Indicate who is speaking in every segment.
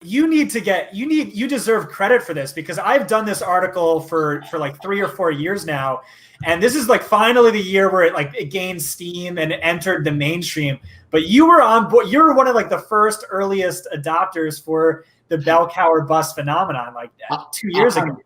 Speaker 1: you deserve credit for this, because I've done this article for like 3 or 4 years now. And this is like finally the year where it gained steam and entered the mainstream. But you were on board. You were one of like the first earliest adopters for the BellCow or bust phenomenon, like 2 years ago.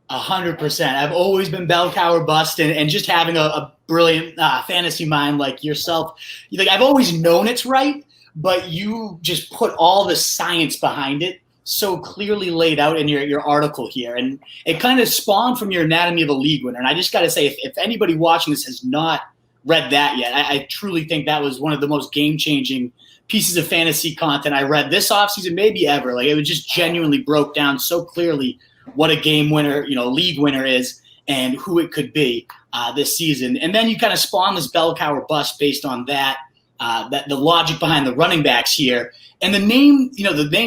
Speaker 2: 100%. I've always been BellCow or bust, and just having a brilliant fantasy mind like yourself. Like, I've always known it's right, but you just put all the science behind it so clearly laid out in your article here. And it kind of spawned from your Anatomy of a League Winner. And I just got to say, if anybody watching this has not read that yet, I truly think that was one of the most game-changing pieces of fantasy content I read this offseason, maybe ever. Like, it was just genuinely broke down so clearly what a game winner, league winner is and who it could be this season. And then you kind of spawn this BellCow or bust based on that the logic behind the running backs here. And the name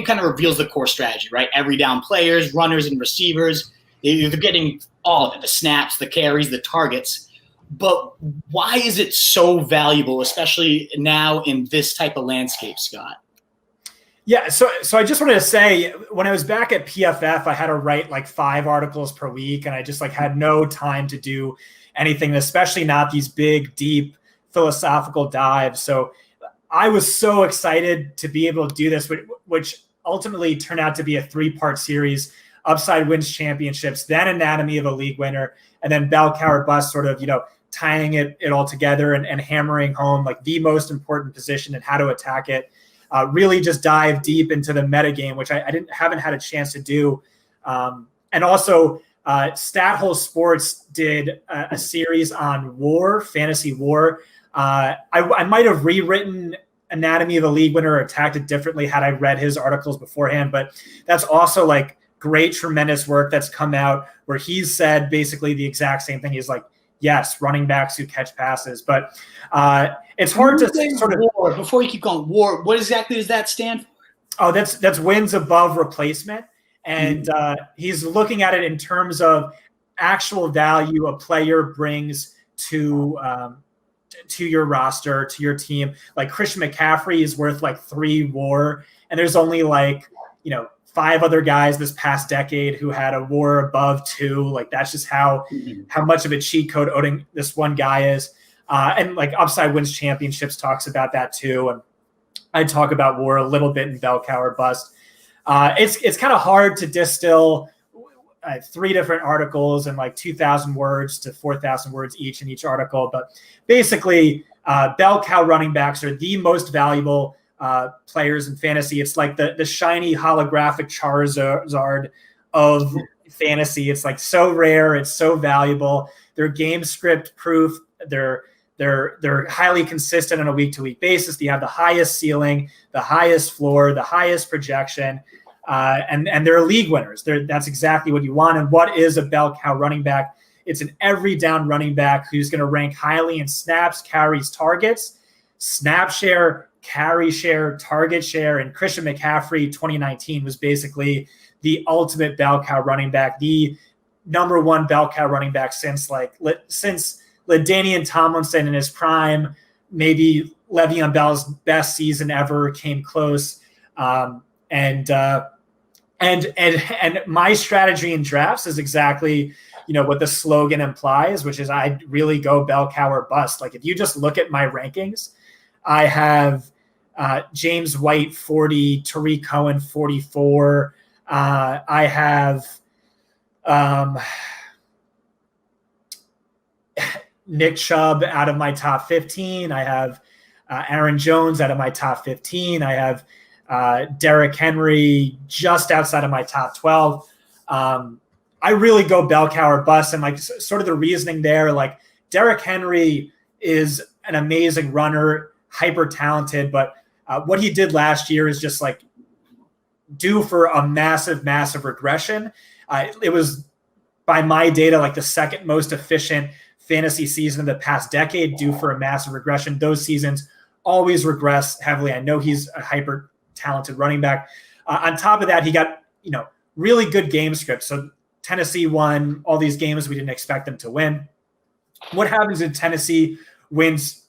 Speaker 2: kind of reveals the core strategy, right? Every down players, runners, and receivers. They're getting all of it, the snaps, the carries, the targets. But why is it so valuable, especially now in this type of landscape, Scott?
Speaker 1: Yeah, so I just wanted to say, when I was back at PFF, I had to write like 5 articles per week, and I just had no time to do anything, especially not these big, deep philosophical dives. So I was so excited to be able to do this, which ultimately turned out to be a 3-part series: Upside Wins Championships, then Anatomy of a League Winner, and then BellCow or bust, sort of, tying it all together and hammering home like the most important position and how to attack it. Really just dive deep into the metagame, which I haven't had a chance to do. And also Stathole Sports did a series on war, fantasy war. I might have rewritten Anatomy of a League Winner or attacked it differently had I read his articles beforehand, but that's also like great, tremendous work that's come out where he's said basically the exact same thing. He's like, yes, running backs who catch passes, but it's hard to sort of
Speaker 2: war. Before you keep going, war, what exactly does that stand for?
Speaker 1: Oh, that's wins above replacement. And he's looking at it in terms of actual value a player brings to your roster, to your team. Like Christian McCaffrey is worth like 3 WAR, and there's only 5 other guys this past decade who had a WAR above 2. Like, that's just how much of a cheat code owning this one guy is. And like Upside Wins Championships talks about that too. And I talk about WAR a little bit in BellCow or bust. It's kind of hard to distill 3 different articles and like 2,000 words to 4,000 words each in each article. But basically, BellCow running backs are the most valuable players in fantasy. It's like the shiny holographic Charizard of fantasy. It's like so rare. It's so valuable. They're game script proof. They're highly consistent on a week-to-week basis. They have the highest ceiling, the highest floor, the highest projection, and they're league winners. That's exactly what you want. And what is a BellCow running back? It's an every down running back who's going to rank highly in snaps, carries, targets, snap share, carry share, target share. And Christian McCaffrey 2019 was basically the ultimate BellCow running back, the number 1 BellCow running back since LaDainian Tomlinson in his prime. Maybe Le'Veon Bell's best season ever came close. And my strategy in drafts is exactly, what the slogan implies, which is I really go BellCow or bust. Like, if you just look at my rankings, I have James White 40, Tariq Cohen 44. I have Nick Chubb out of my top 15. I have Aaron Jones out of my top 15. I have Derrick Henry just outside of my top 12. I really go BellCow or bust. And like sort of the reasoning there, like Derrick Henry is an amazing runner, hyper talented, but what he did last year is just like due for a massive, massive regression. It was, by my data, like the second most efficient fantasy season of the past decade, due for a massive regression. Those seasons always regress heavily. I know he's a hyper talented running back. On top of that, he got, really good game scripts. So Tennessee won all these games we didn't expect them to win. What happens if Tennessee wins,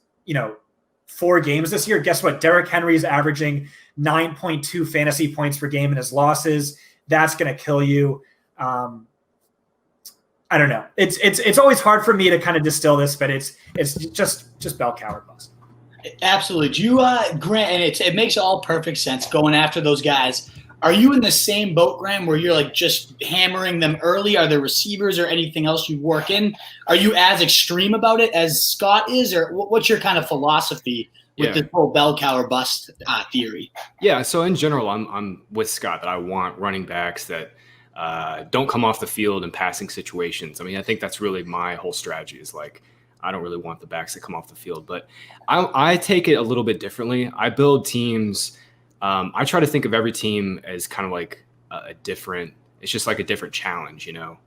Speaker 1: 4 games this year, guess what? Derrick Henry is averaging 9.2 fantasy points per game in his losses. That's going to kill you. I don't know. It's always hard for me to kind of distill this, but it's just bell cow or bust.
Speaker 2: Absolutely. Do you, Grant, and it makes all perfect sense going after those guys. Are you in the same boat, Graham, where you're like just hammering them early? Are there receivers or anything else you work in? Are you as extreme about it as Scott is, or what's your kind of philosophy with this whole bell cow or bust theory?
Speaker 3: Yeah, so in general, I'm with Scott that I want running backs that don't come off the field in passing situations. I mean, I think that's really my whole strategy is like, I don't really want the backs that come off the field, but I take it a little bit differently. I build teams. I try to think of every team as kind of like a different, it's just like a different challenge, you know.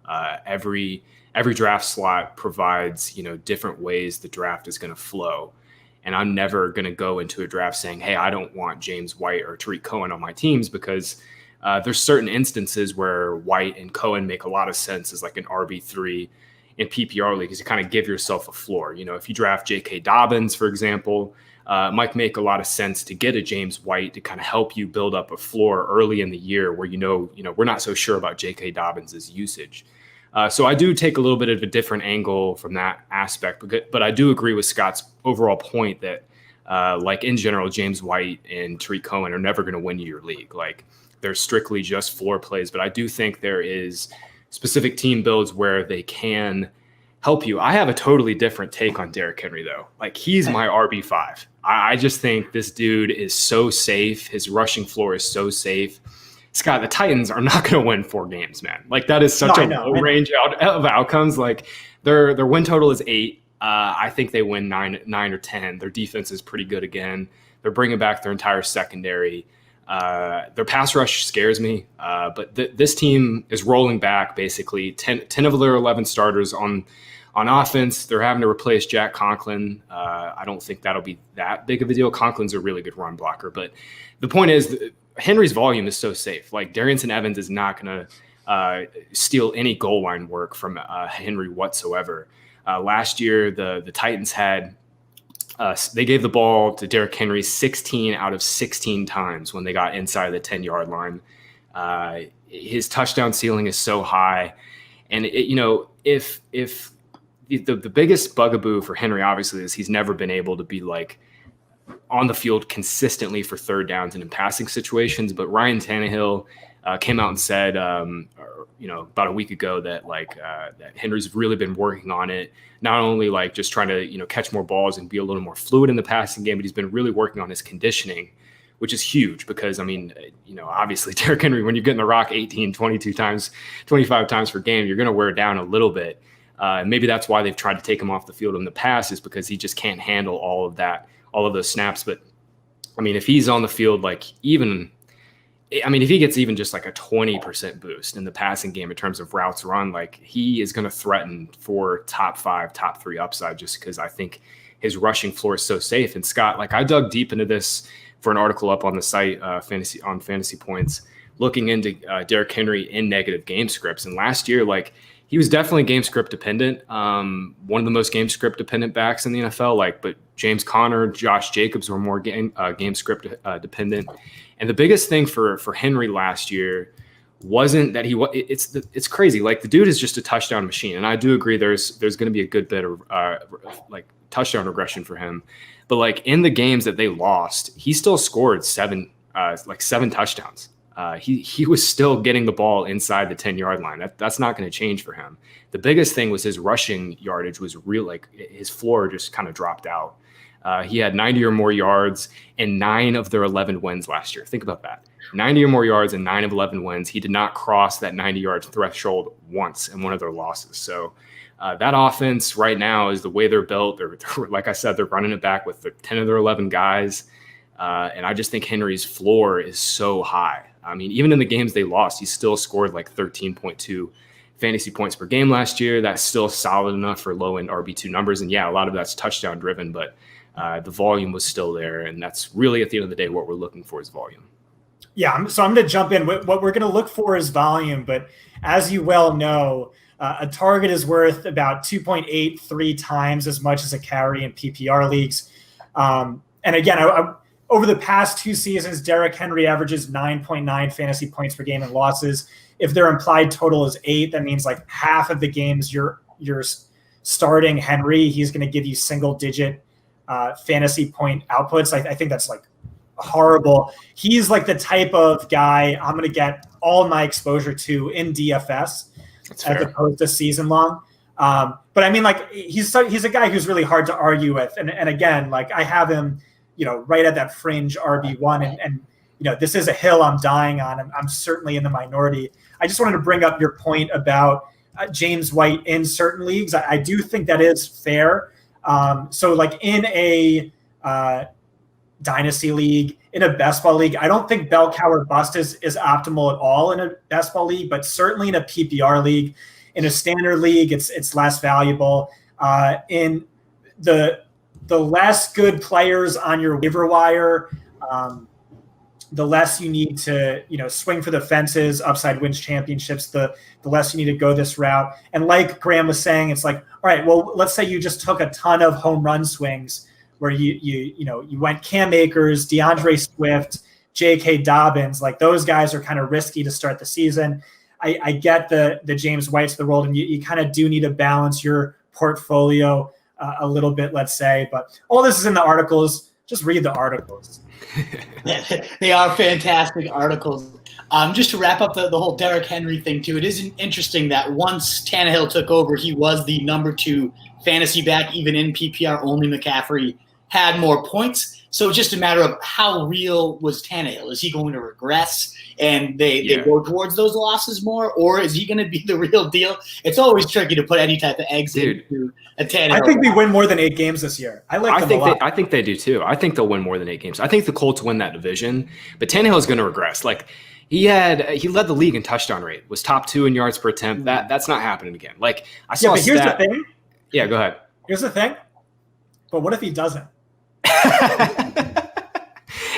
Speaker 3: Every draft slot provides, you know, different ways the draft is going to flow. And I'm never going to go into a draft saying, hey, I don't want James White or Tariq Cohen on my teams, because there's certain instances where White and Cohen make a lot of sense as like an RB3 in PPR leagues. You kind of give yourself a floor. You know, if you draft J.K. Dobbins, for example, it might make a lot of sense to get a James White to kind of help you build up a floor early in the year where, you know, we're not so sure about J.K. Dobbins' usage. So I do take a little bit of a different angle from that aspect, but I do agree with Scott's overall point that, like in general, James White and Tariq Cohen are never going to win you your league. Like they're strictly just floor plays, but I do think there is specific team builds where they can help you. I have a totally different take on Derrick Henry, though. Like he's my RB5. I just think this dude is so safe. His rushing floor is so safe. Scott, the Titans are not going to win 4 games, man. Like that is such a low range of outcomes. Like their win total is 8. I think they win 9 or 10. Their defense is pretty good again. They're bringing back their entire secondary. Their pass rush scares me, but this team is rolling back basically 10 of their 11 starters on offense. They're having to replace Jack Conklin. I don't think that'll be that big of a deal. Conklin's a really good run blocker, but the point is Henry's volume is so safe. Like Darius Evans is not going to steal any goal line work from Henry whatsoever. Last year, the Titans had they gave the ball to Derrick Henry 16 out of 16 times when they got inside the 10-yard line. His touchdown ceiling is so high, and if the biggest bugaboo for Henry obviously is he's never been able to be like on the field consistently for third downs and in passing situations. But Ryan Tannehill came out and said, about a week ago that that Henry's really been working on it. Not only like just trying to, catch more balls and be a little more fluid in the passing game, but he's been really working on his conditioning, which is huge because, obviously Derrick Henry, when you're getting the rock 18, 22 times, 25 times per game, you're going to wear down a little bit. Maybe that's why they've tried to take him off the field in the past, is because he just can't handle all of those snaps. But if he's on the field, if he gets even just like a 20% boost in the passing game in terms of routes run, like he is going to threaten for top 5, top 3 upside, just because I think his rushing floor is so safe. And Scott, I dug deep into this for an article up on the site, Fantasy Points, looking into Derrick Henry in negative game scripts. And last year, he was definitely game script dependent. One of the most game script dependent backs in the NFL. But James Conner, Josh Jacobs were more game script dependent. And the biggest thing for Henry last year wasn't that it's crazy. The dude is just a touchdown machine. And I do agree there's going to be a good bit of touchdown regression for him. But in the games that they lost, he still scored 7 touchdowns. He was still getting the ball inside the 10-yard line. That's not going to change for him. The biggest thing was his rushing yardage was real. His floor just kind of dropped out. He had 90 or more yards in 9 of their 11 wins last year. Think about that. 90 or more yards in 9 of 11 wins. He did not cross that 90-yard threshold once in one of their losses. So that offense right now is the way they're built. They're like I said, they're running it back with 10 of their 11 guys. And I just think Henry's floor is so high. Even in the games they lost, he still scored 13.2 fantasy points per game last year. That's still solid enough for low-end RB2 numbers. And yeah, a lot of that's touchdown driven, but the volume was still there. And that's really, at the end of the day, what we're looking for is volume.
Speaker 1: Yeah, so I'm going to jump in. What we're going to look for is volume. But as you well know, a target is worth about 2.83 times as much as a carry in PPR leagues. and again, over the past 2 seasons, Derrick Henry averages 9.9 fantasy points per game in losses. If their implied total is 8, that means like half of the games you're starting Henry, he's going to give you single-digit fantasy point outputs. I think that's like horrible. He's like the type of guy I'm going to get all my exposure to in DFS as opposed to season long. But I mean, like he's a guy who's really hard to argue with. And again, like I have him, right at that fringe RB1 and this is a hill I'm dying on. I'm certainly in the minority. I just wanted to bring up your point about James White in certain leagues. I do think that is fair. So like in a dynasty league, in a best ball league, I don't think BellCow or bust is optimal at all in a best ball league, but certainly in a PPR league. In a standard league, it's less valuable. In the less good players on your waiver wire, the less you need to swing for the fences, upside wins championships, the less you need to go this route. And like Graham was saying, it's like, all right, well, let's say you just took a ton of home run swings where you went Cam Akers, DeAndre Swift, J.K. Dobbins. Like those guys are kind of risky to start the season. I get the James Whites of the world, and you kind of do need to balance your portfolio a little bit, let's say. But all this is in the articles. Just read the articles.
Speaker 2: They are fantastic articles. Just to wrap up the whole Derrick Henry thing, too, it is interesting that once Tannehill took over, he was the number 2 fantasy back, even in PPR. Only McCaffrey had more points. So it's just a matter of how real was Tannehill. Is he going to regress and they go towards those losses more, or is he going to be the real deal? It's always tricky to put any type of eggs into a Tannehill.
Speaker 1: I think they win more than 8 games this year. I
Speaker 3: think they do too. I think they'll win more than 8 games. I think the Colts win that division, but Tannehill is going to regress. Like he led the league in touchdown rate, was top 2 in yards per attempt. That's not happening again. Like I saw.
Speaker 1: Yeah, but here's the thing.
Speaker 3: Yeah, go ahead.
Speaker 1: Here's the thing. But what if he doesn't?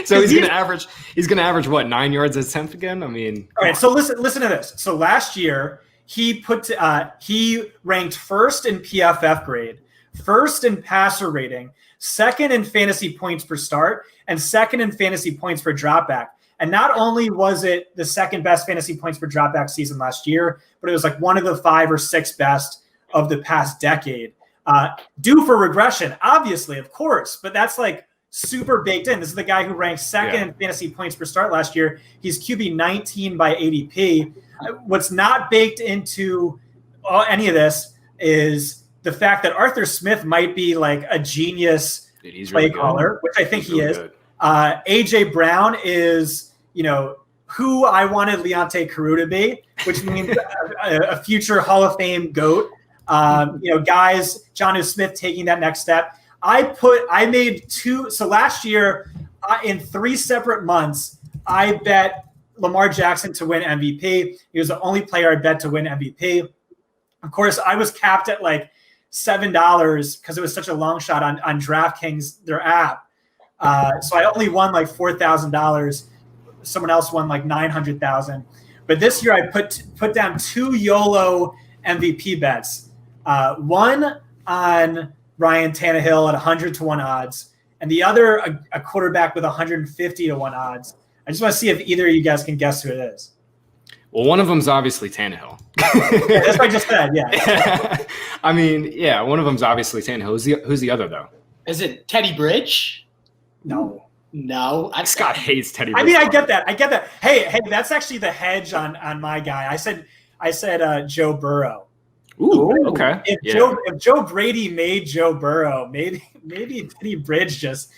Speaker 3: So he's going to average what, 9 yards a attempt again? I mean,
Speaker 1: all right. So listen to this. So last year he ranked first in PFF grade, first in passer rating, second in fantasy points per start, and second in fantasy points per dropback. And not only was it the second best fantasy points per dropback season last year, but it was like one of the 5 or 6 best of the past decade. Due for regression, obviously, of course, but that's like super baked in. This is the guy who ranked second in fantasy points per start last year. He's QB 19 by ADP. What's not baked into any of this is the fact that Arthur Smith might be like a genius play caller, which I think he is. AJ Brown is, who I wanted Leonte Carew to be, which means a future Hall of Fame GOAT. Guys, Jonnu Smith taking that next step. I made 2. So last year, in 3 separate months, I bet Lamar Jackson to win MVP. He was the only player I bet to win MVP. Of course, I was capped at like $7 because it was such a long shot on DraftKings, their app. So I only won like $4,000. Someone else won like $900,000. But this year I put down 2 YOLO MVP bets. One on Ryan Tannehill at 100 to 1 odds, and the other a quarterback with 150 to 1 odds. I just want to see if either of you guys can guess who it is.
Speaker 3: Well, one of them's obviously Tannehill.
Speaker 1: Yeah, that's what I just said. Yeah.
Speaker 3: I mean, yeah, one of them's obviously Tannehill. Who's the other though?
Speaker 2: Is it Teddy Bridge?
Speaker 1: No.
Speaker 3: Scott hates Teddy Bridge.
Speaker 1: I mean, I get that. Hey, that's actually the hedge on my guy. I said Joe Burrow.
Speaker 3: Ooh, okay.
Speaker 1: If Joe Brady made Joe Burrow, maybe Teddy Bridge just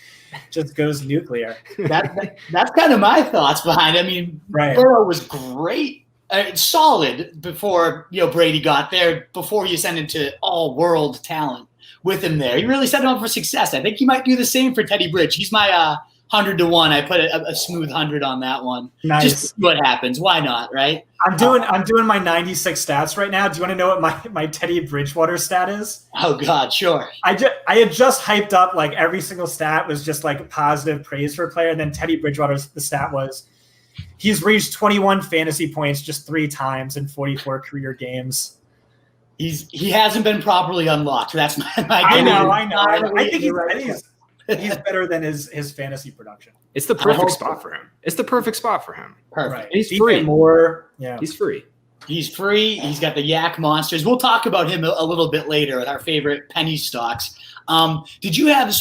Speaker 1: goes nuclear.
Speaker 2: That's kind of my thoughts behind it. I mean, right. Burrow was great, solid before Brady got there. Before you send him to all-world talent with him there, he really set him up for success. I think he might do the same for Teddy Bridge. He's my 100 to 1. I put a smooth 100 on that one.
Speaker 1: Nice.
Speaker 2: Just see what happens. Why not, right?
Speaker 1: I'm doing my 96 stats right now. Do you want to know what my Teddy Bridgewater stat is?
Speaker 2: Oh God, sure.
Speaker 1: I had just hyped up like every single stat was just like positive praise for a player, and then Teddy Bridgewater's the stat was he's reached 21 fantasy points just 3 times in 44 career games.
Speaker 2: He hasn't been properly unlocked. That's my
Speaker 1: I know. I think he's better than his fantasy production.
Speaker 3: It's the perfect spot for him. It's the perfect spot for him.
Speaker 2: Perfect.
Speaker 1: Right.
Speaker 3: He's
Speaker 1: DJ
Speaker 3: free.
Speaker 1: Moore, yeah.
Speaker 3: He's free.
Speaker 2: He's free. He's got the Yak Monsters. We'll talk about him a little bit later with our favorite penny stocks. Did you have